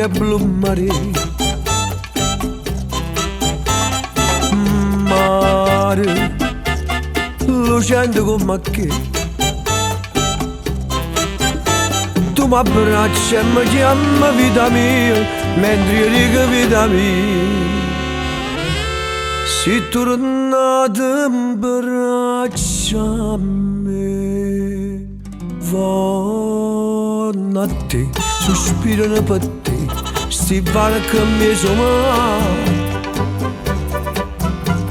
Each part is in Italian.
e blu mare, mare, lucente come che tu mi abbracci e mi chiami vita mia, mentre io dico vita mia. Si tornate in braccia a me, vanno a te, sospirano per te, sti vale che mi sono.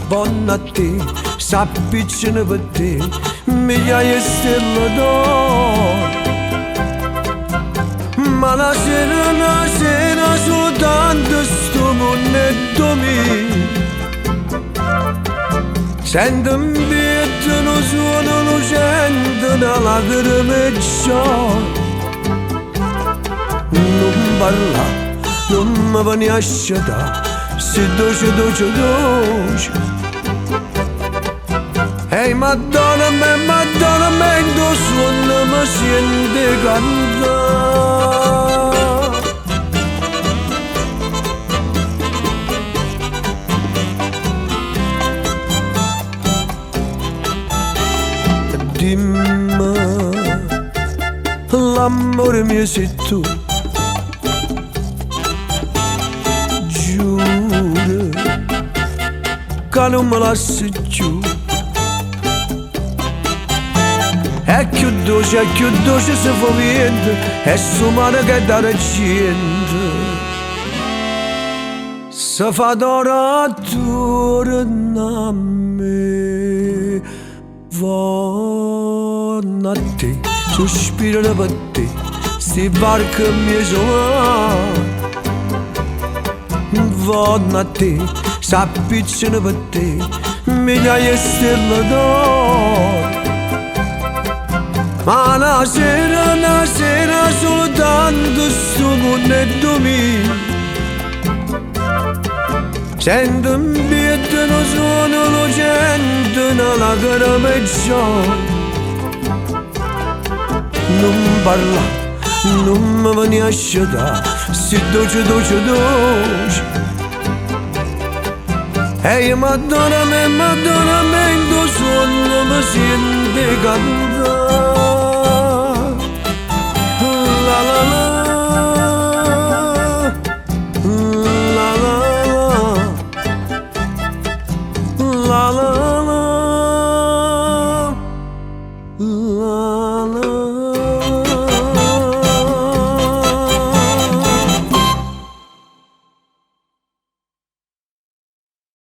Vanno a te, s'appicciano per te, migliaia di stelle d'oro. Ma la sera soltanto sto monetto mio. Sento un bietto, non suono lucente, una lacrima e ciò. Non parla, non mi vieni a sciatare, se dolce, dolce, dolce. Ehi Madonna me, in tuo suono mi sente cantare. Dimmi, l'amore mio sei tu, giuro che non me lasci giù. È più dolce se fa vento, è su mano che dà gente. Se fa d'ora attorno a me, vanno a te, sospirano per te, sti barche mi sono. Vanno a te, s'appicciano per te, migliaia di stelle d'oro. Ma una sera soltanto sto monetto mio. Sento un bietto, non suono lucente, una lacrima e ciò. Non parla, non mi vieni a sciatare, si dolce, dolce, dolce. Ehi Madonna me, in tuo suono mi sente cantare. La la la, la la la, la la.